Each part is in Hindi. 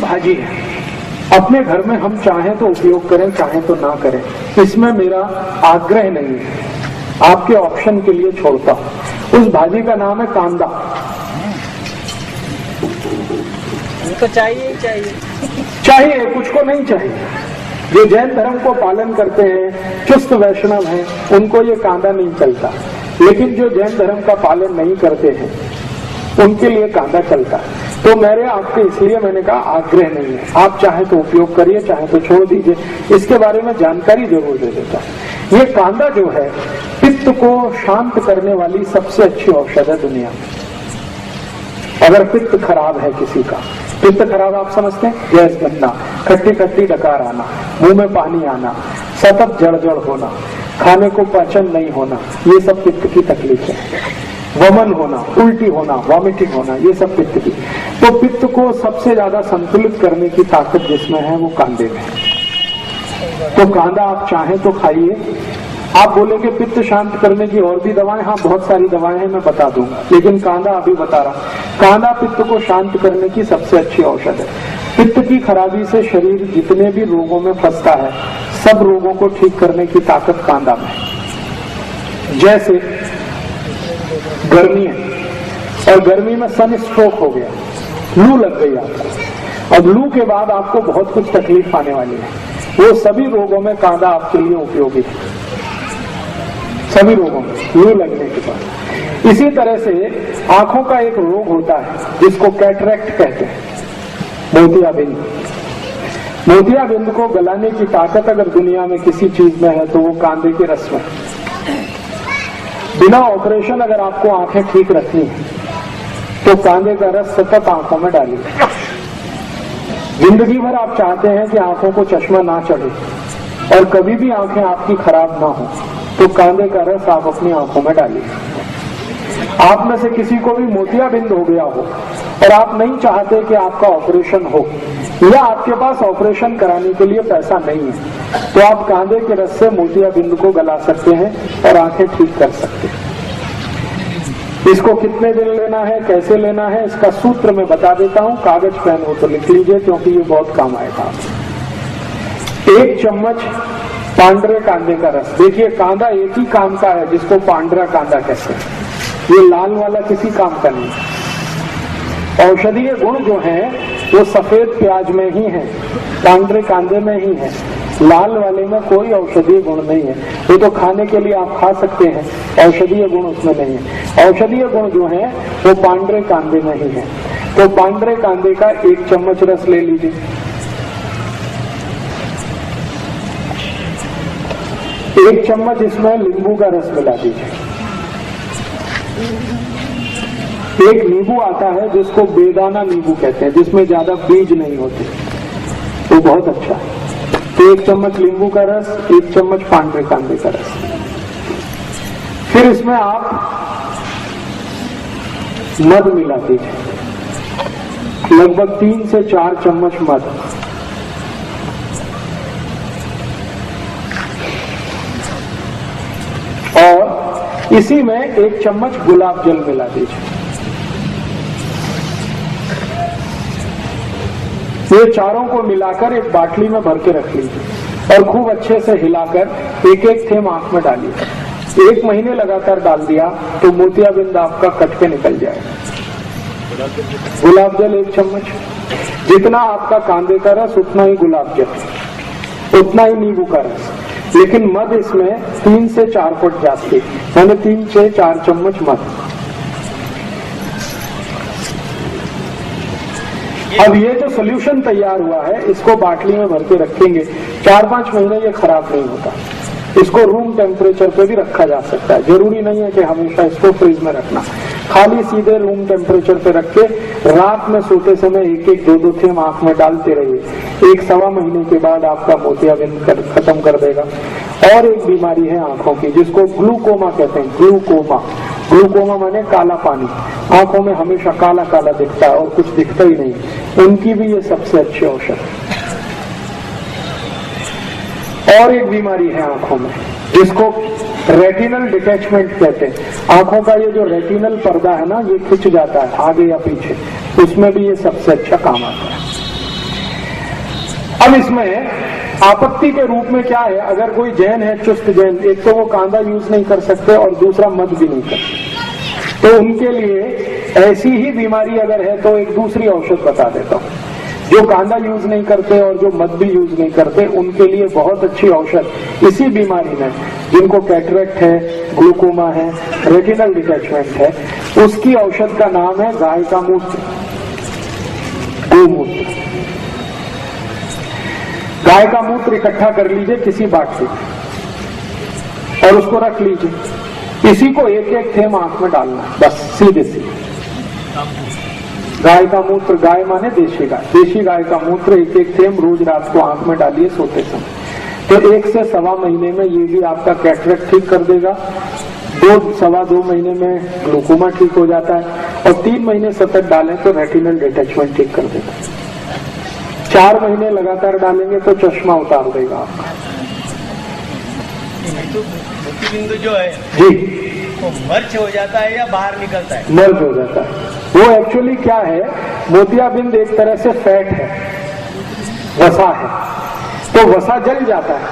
भाजी है, अपने घर में हम चाहें तो उपयोग करें, चाहें तो ना करें, इसमें मेरा आग्रह नहीं है, आपके ऑप्शन के लिए छोड़ता हूं। उस भाजी का नाम है कांदा। उनको चाहिए ही चाहिए, चाहिए, कुछ को नहीं चाहिए। जो जैन धर्म को पालन करते हैं, चुस्त वैष्णव हैं, उनको ये कांदा नहीं चलता, लेकिन जो जैन धर्म का पालन नहीं करते हैं उनके लिए कांदा चलता है। तो मेरे आपके इसलिए मैंने कहा आग्रह नहीं है, आप चाहे तो उपयोग करिए, चाहे तो छोड़ दीजिए। इसके बारे में जानकारी जरूर दे देता है। ये कांदा जो है पित्त को शांत करने वाली सबसे अच्छी औषध है दुनिया में। अगर पित्त खराब है किसी का, पित्त खराब आप समझते हैं, गैस बनना, खट्टी खट्टी डकार आना, मुंह में पानी आना, सतत जड़ होना, खाने को पाचन नहीं होना, ये सब पित्त की तकलीफ है। वमन होना, उल्टी होना, वॉमिटिंग होना, ये सब पित्त की। तो पित्त को सबसे ज्यादा संतुलित करने की ताकत जिसमें है वो कांदे में है। तो कांदा आप चाहें तो खाइए। आप बोलेंगे पित्त शांत करने की और भी दवाएं, हाँ बहुत सारी दवाएं हैं, मैं बता दूंगा, लेकिन कांदा अभी बता रहा। कांदा पित्त को शांत करने की सबसे अच्छी औषध है। पित्त की खराबी से शरीर जितने भी रोगों में फंसता है, सब रोगों को ठीक करने की ताकत कांदा में है। जैसे गर्मी है और गर्मी में सन स्ट्रोक हो गया, लू लग गई आपको, अब लू के बाद आपको बहुत कुछ तकलीफ आने वाली है, वो सभी रोगों में कांदा आपके लिए उपयोगी है, सभी रोगों में लू लगने के बाद। इसी तरह से आंखों का एक रोग होता है जिसको कैटरेक्ट कहते हैं, मोतियाबिंद। मोतियाबिंद को गलाने की ताकत अगर दुनिया में किसी चीज में है तो वो कांदे के रस में। बिना ऑपरेशन अगर आपको आंखें ठीक रखनी है तो कांदे का रस सतत आंखों में डालिए। जिंदगी भर आप चाहते हैं कि आंखों को चश्मा ना चढ़े और कभी भी आंखें आपकी खराब ना हो, तो कांदे का रस आप अपनी आंखों में डालिए। आप में से किसी को भी मोतियाबिंद हो गया हो और आप नहीं चाहते कि आपका ऑपरेशन हो, या आपके पास ऑपरेशन कराने के लिए पैसा नहीं है, तो आप कांदे के रस से मोतियाबिंद को गला सकते हैं और आंखें ठीक कर सकते हैं। इसको कितने दिन लेना है, कैसे लेना है, इसका सूत्र मैं बता देता हूं। कागज पेन हो तो लिख लीजिए, क्योंकि ये बहुत काम आएगा। 1 चम्मच पांडरे कांदे का रस। देखिए कांदा एक ही काम का है जिसको पांडरा कांदा कहते हैं, ये लाल वाला किसी काम का नहीं। औषधीय गुण जो है वो सफेद प्याज में ही है, पांडरे कांदे में ही है, लाल वाले में कोई औषधीय गुण नहीं है। वो तो खाने के लिए आप खा सकते हैं, औषधीय गुण उसमें नहीं है। औषधीय गुण जो है वो पांडरे कांदे में ही है। तो पांडरे कांदे का 1 चम्मच रस ले लीजिए। एक चम्मच इसमें नींबू का रस मिला दीजिए। एक नींबू आता है जिसको बेदाना नींबू कहते हैं, जिसमें ज्यादा बीज नहीं होते, वो बहुत अच्छा है। तो 1 चम्मच नींबू का रस, 1 चम्मच पांडरे कांदे का रस। फिर इसमें आप मध मिला दीजिए, लगभग 3 से 4 चम्मच मध। और इसी में 1 चम्मच गुलाब जल मिला दीजिए। ये चारों को मिलाकर एक बाटली में भर के रख लीजिए और खूब अच्छे से हिलाकर एक एक थेम आंख में डालिए। 1 महीने लगातार डाल दिया तो मोतियाबिंद आपका कट के निकल जाएगा। गुलाब जल 1 चम्मच, जितना आपका कांदे का रस उतना ही गुलाब जल, उतना ही नींबू का रस, लेकिन मध इसमें 3 से 4 फुट जाती, मैंने 3 से 4 चम्मच मध। अब ये जो सोल्यूशन तैयार हुआ है इसको बाटली में भर के रखेंगे, 4-5 महीने ये खराब नहीं होता। इसको रूम टेम्परेचर पे भी रखा जा सकता है, जरूरी नहीं है कि हमेशा इसको फ्रिज में रखना। खाली सीधे रूम टेम्परेचर पे रख के रात में सोते समय 1-1, 2-2 थेम आंख में डालते रहिए। 1-1.25 महीने के बाद आपका मोतियाबिंद खत्म कर देगा। और एक बीमारी है आंखों की जिसको ग्लूकोमा कहते हैं। ग्लूकोमा, ग्लूकोमा माने काला पानी, आंखों में हमेशा काला काला दिखता है और कुछ दिखता ही नहीं, उनकी भी ये सबसे अच्छी औषध है। और एक बीमारी है आंखों में जिसको रेटिनल डिटैचमेंट कहते हैं। आंखों का ये जो रेटिनल पर्दा है ना, ये खिंच जाता है आगे या पीछे, उसमें भी ये सबसे अच्छा काम आता है। अब इसमें आपत्ति के रूप में क्या है, अगर कोई जैन है, चुस्त जैन, एक तो वो कांदा यूज नहीं कर सकते और दूसरा मद भी नहीं कर सकते, तो उनके लिए ऐसी ही बीमारी अगर है तो एक दूसरी औषध बता देता हूं। जो कांदा यूज नहीं करते और जो मद भी यूज नहीं करते, उनके लिए बहुत अच्छी औषध इसी बीमारी में, जिनको कैटरेक्ट है, ग्लूकोमा है, रेटिनल डिटैचमेंट है, उसकी औषध का नाम है गाय का मूत्र, गोमूत्र। गाय का मूत्र इकट्ठा कर लीजिए किसी बाटली में और उसको रख लीजिए। इसी को एक एक थेम आंख में डालना, बस सीधे सीधे। गाय का मूत्र, गाय माने देशी गाय, देशी गाय का मूत्र एक एक थेम रोज रात को आंख में डालिए सोते समय। तो 1 से सवा महीने में ये भी आपका कैटरेक्ट ठीक कर देगा, 2-2.25 महीने में ग्लूकोमा ठीक हो जाता है और 3 महीने सतत डालें तो रेटिनल डिटैचमेंट ठीक कर देगा। 4 महीने लगातार डालेंगे तो चश्मा उतार देगा आपका। तो मोतीबिंदु जो है जी, वो मर्च हो जाता है या बाहर निकलता है? मर्ज हो जाता है। वो एक्चुअली क्या है, मोतियाबिंद एक तरह से फैट है, वसा है, तो वसा जल जाता है,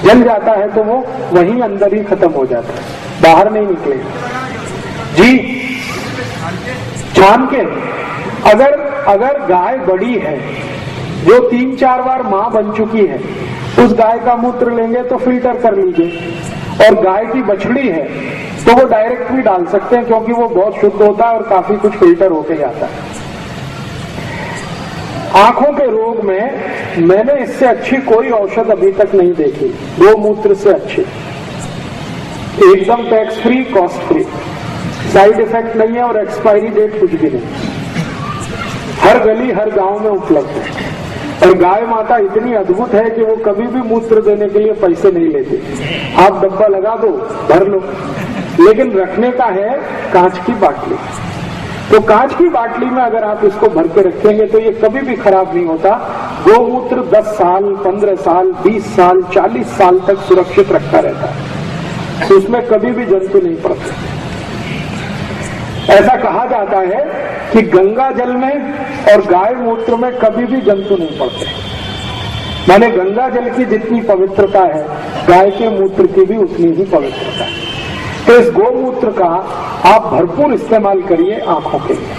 जल जाता है तो वो वहीं अंदर ही खत्म हो जाता है, बाहर नहीं निकलेगा। जी, छान के अगर गाय बड़ी है जो 3-4 बार मां बन चुकी है, उस गाय का मूत्र लेंगे तो फिल्टर कर लीजिए, और गाय की बछड़ी है तो वो डायरेक्ट भी डाल सकते हैं क्योंकि वो बहुत शुद्ध होता है और काफी कुछ फिल्टर होके जाता है। आंखों के रोग में मैंने इससे अच्छी कोई औषध अभी तक नहीं देखी, गोमूत्र से अच्छी, एकदम tax free, cost free, side effect नहीं है और एक्सपायरी डेट कुछ भी नहीं, हर गली हर गांव में उपलब्ध है। और गाय माता इतनी अद्भुत है कि वो कभी भी मूत्र देने के लिए पैसे नहीं लेती, आप डब्बा लगा दो, भर लो, लेकिन रखने का है कांच की बाटली। तो कांच की बाटली में अगर आप इसको भर के रखेंगे तो ये कभी भी खराब नहीं होता। गोमूत्र 10 साल, 15 साल, 20 साल, 40 साल तक सुरक्षित रखा रहता है, तो उसमें कभी भी जंतु नहीं पड़ते। ऐसा कहा जाता है कि गंगा जल में और गाय मूत्र में कभी भी जंतु नहीं पड़ते, माने गंगा जल की जितनी पवित्रता है, गाय के मूत्र की भी उतनी ही पवित्रता है। तो इस गोमूत्र का आप भरपूर इस्तेमाल करिए आंखों के लिए।